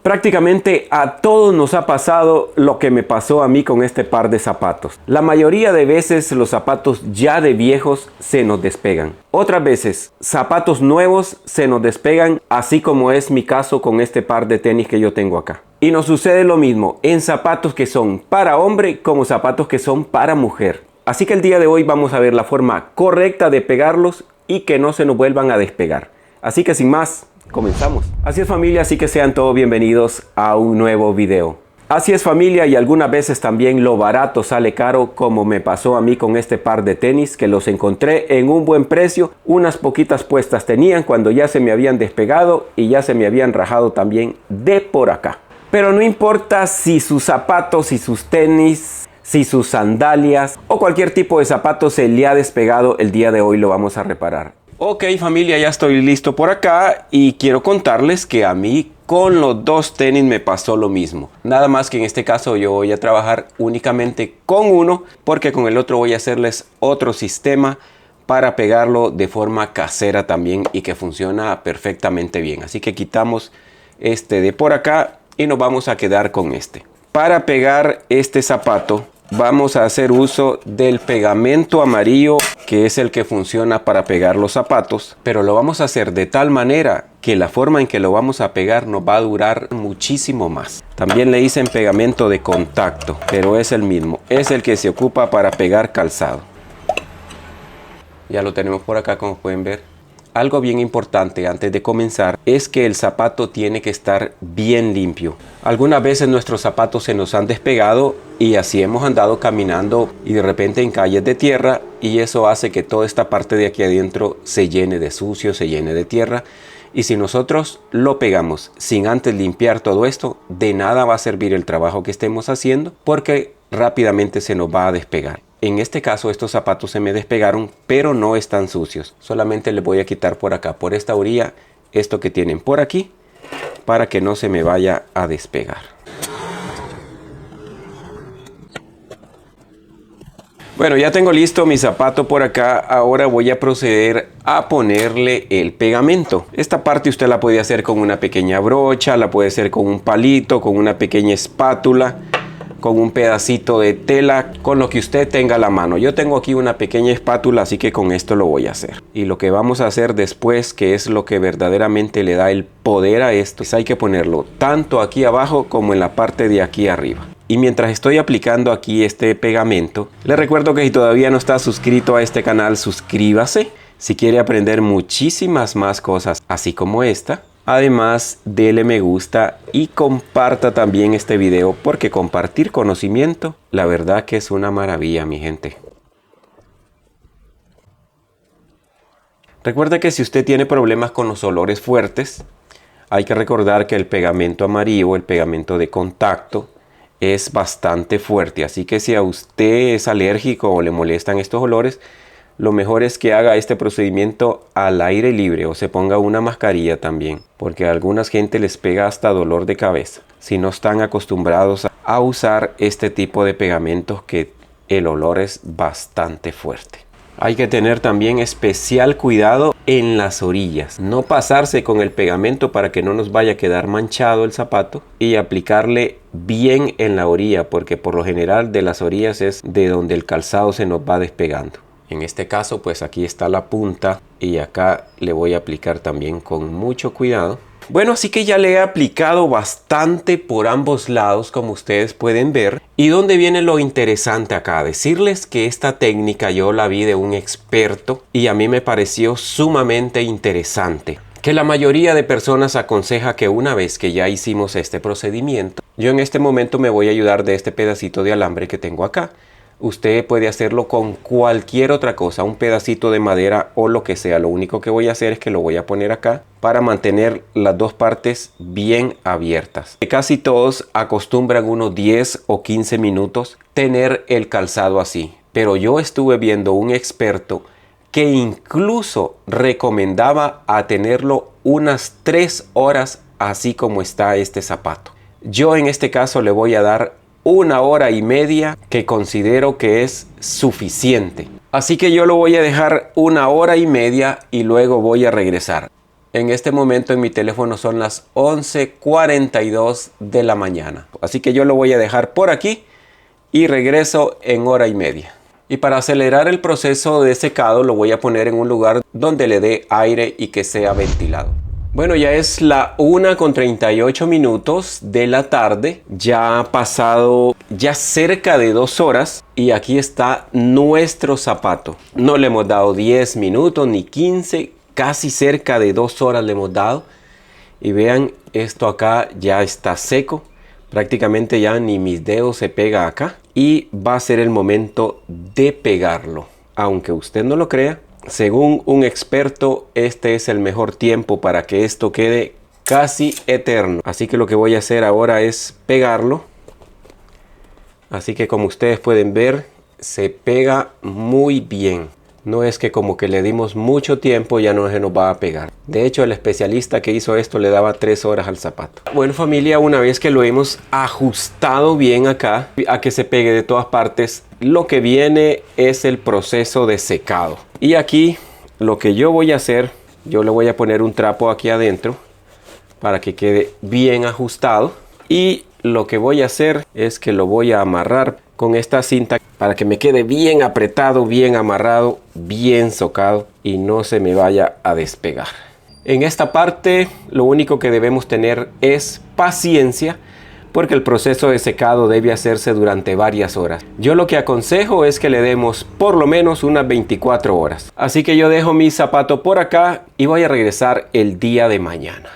Prácticamente a todos nos ha pasado lo que me pasó a mí con este par de zapatos. La mayoría de veces los zapatos ya de viejos se nos despegan. Otras veces zapatos nuevos se nos despegan, así como es mi caso con este par de tenis que yo tengo acá. Y nos sucede lo mismo en zapatos que son para hombre como zapatos que son para mujer. Así que el día de hoy vamos a ver la forma correcta de pegarlos y que no se nos vuelvan a despegar. Así que sin más, comenzamos. Así es familia, así que sean todos bienvenidos a un nuevo video. Así es familia, y algunas veces también lo barato sale caro, como me pasó a mí con este par de tenis que los encontré en un buen precio. Unas poquitas puestas tenían cuando ya se me habían despegado y ya se me habían rajado también de por acá. Pero no importa si sus zapatos, si sus tenis, si sus sandalias o cualquier tipo de zapato se le ha despegado, el día de hoy lo vamos a reparar. Ok familia, ya estoy listo por acá y quiero contarles que a mí con los dos tenis me pasó lo mismo. Nada más que en este caso yo voy a trabajar únicamente con uno, porque con el otro voy a hacerles otro sistema para pegarlo de forma casera también y que funciona perfectamente bien. Así que quitamos este de por acá y nos vamos a quedar con este. Para pegar este zapato vamos a hacer uso del pegamento amarillo, que es el que funciona para pegar los zapatos, pero lo vamos a hacer de tal manera que la forma en que lo vamos a pegar nos va a durar muchísimo más. También le dicen pegamento de contacto, pero es el mismo, es el que se ocupa para pegar calzado. Ya lo tenemos por acá, como pueden ver. Algo bien importante antes de comenzar es que el zapato tiene que estar bien limpio. Algunas veces nuestros zapatos se nos han despegado y así hemos andado caminando y de repente en calles de tierra, y eso hace que toda esta parte de aquí adentro se llene de sucio, se llene de tierra. Y si nosotros lo pegamos sin antes limpiar todo esto, de nada va a servir el trabajo que estemos haciendo, porque rápidamente se nos va a despegar. En este caso estos zapatos se me despegaron, pero no están sucios. Solamente les voy a quitar por acá, por esta orilla, esto que tienen por aquí, para que no se me vaya a despegar. Bueno, ya tengo listo mi zapato por acá. Ahora voy a proceder a ponerle el pegamento. Esta parte usted la puede hacer con una pequeña brocha, la puede hacer con un palito, con una pequeña espátula, con un pedacito de tela, con lo que usted tenga a la mano. Yo tengo aquí una pequeña espátula, así que con esto lo voy a hacer. Y lo que vamos a hacer después, que es lo que verdaderamente le da el poder a esto, es hay que ponerlo tanto aquí abajo como en la parte de aquí arriba. Y mientras estoy aplicando aquí este pegamento, les recuerdo que si todavía no está suscrito a este canal, suscríbase si quiere aprender muchísimas más cosas, así como esta. Además, dele me gusta y comparta también este video, porque compartir conocimiento, la verdad que es una maravilla, mi gente. Recuerda que si usted tiene problemas con los olores fuertes, hay que recordar que el pegamento amarillo, el pegamento de contacto, es bastante fuerte. Así que si a usted es alérgico o le molestan estos olores, lo mejor es que haga este procedimiento al aire libre o se ponga una mascarilla también, porque a algunas gente les pega hasta dolor de cabeza si no están acostumbrados a usar este tipo de pegamentos, que el olor es bastante fuerte. Hay que tener también especial cuidado en las orillas, no pasarse con el pegamento para que no nos vaya a quedar manchado el zapato, y aplicarle bien en la orilla, porque por lo general de las orillas es de donde el calzado se nos va despegando. En este caso pues aquí está la punta y acá le voy a aplicar también con mucho cuidado. Bueno, así que ya le he aplicado bastante por ambos lados, como ustedes pueden ver. ¿Y dónde viene lo interesante acá? Decirles que esta técnica yo la vi de un experto y a mí me pareció sumamente interesante. Que la mayoría de personas aconseja que una vez que ya hicimos este procedimiento, yo en este momento me voy a ayudar de este pedacito de alambre que tengo acá. Usted puede hacerlo con cualquier otra cosa, un pedacito de madera o lo que sea. Lo único que voy a hacer es que lo voy a poner acá para mantener las dos partes bien abiertas. Casi todos acostumbran unos 10 o 15 minutos tener el calzado así. Pero yo estuve viendo un experto que incluso recomendaba a tenerlo unas 3 horas así como está este zapato. Yo en este caso le voy a dar 1 hora y media, que considero que es suficiente. Así que yo lo voy a dejar 1 hora y media y luego voy a regresar. En este momento en mi teléfono son las 11:42 de la mañana. Así que yo lo voy a dejar por aquí y regreso en hora y media. Y para acelerar el proceso de secado lo voy a poner en un lugar donde le dé aire y que sea ventilado. Bueno, ya es la 1:38 de la tarde. Ya ha pasado ya cerca de 2 horas y aquí está nuestro zapato. No le hemos dado 10 minutos ni 15, casi cerca de 2 horas le hemos dado. Y vean, esto acá ya está seco. Prácticamente ya ni mis dedos se pega acá. Y va a ser el momento de pegarlo. Aunque usted no lo crea, según un experto, este es el mejor tiempo para que esto quede casi eterno. Así que lo que voy a hacer ahora es pegarlo. Así que como ustedes pueden ver, se pega muy bien. No es que como que le dimos mucho tiempo ya no se nos va a pegar. De hecho, el especialista que hizo esto le daba 3 horas al zapato. Bueno, familia, una vez que lo hemos ajustado bien acá, a que se pegue de todas partes, lo que viene es el proceso de secado. Y aquí lo que yo voy a hacer, yo le voy a poner un trapo aquí adentro para que quede bien ajustado. Y lo que voy a hacer es que lo voy a amarrar con esta cinta para que me quede bien apretado, bien amarrado, bien socado y no se me vaya a despegar. En esta parte lo único que debemos tener es paciencia, porque el proceso de secado debe hacerse durante varias horas. Yo lo que aconsejo es que le demos por lo menos unas 24 horas. Así que yo dejo mi zapato por acá y voy a regresar el día de mañana.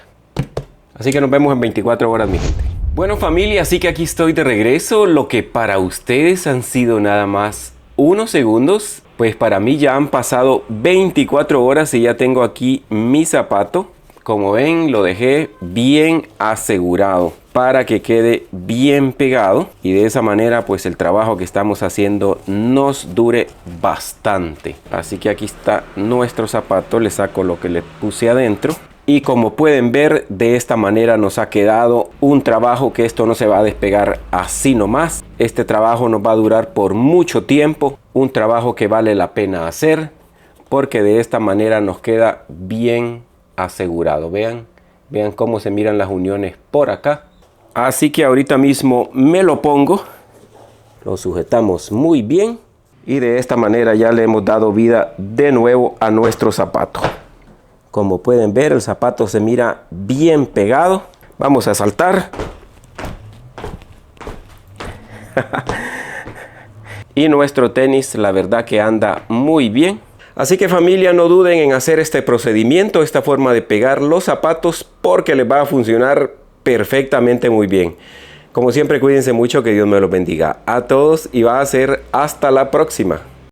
Así que nos vemos en 24 horas, mi gente. Bueno, familia, así que aquí estoy de regreso. Lo que para ustedes han sido nada más unos segundos, pues para mí ya han pasado 24 horas y ya tengo aquí mi zapato. Como ven, lo dejé bien asegurado para que quede bien pegado y de esa manera pues el trabajo que estamos haciendo nos dure bastante. Así que aquí está nuestro zapato, le saco lo que le puse adentro. Y como pueden ver, de esta manera nos ha quedado un trabajo que esto no se va a despegar así nomás. Este trabajo nos va a durar por mucho tiempo. Un trabajo que vale la pena hacer porque de esta manera nos queda bien asegurado. Vean cómo se miran las uniones por acá. Así que ahorita mismo me lo pongo. Lo sujetamos muy bien. Y de esta manera ya le hemos dado vida de nuevo a nuestro zapato. Como pueden ver, el zapato se mira bien pegado. Vamos a saltar. Y nuestro tenis, la verdad que anda muy bien. Así que familia, no duden en hacer este procedimiento, esta forma de pegar los zapatos, porque les va a funcionar perfectamente muy bien. Como siempre, cuídense mucho, que Dios me los bendiga a todos y va a ser hasta la próxima.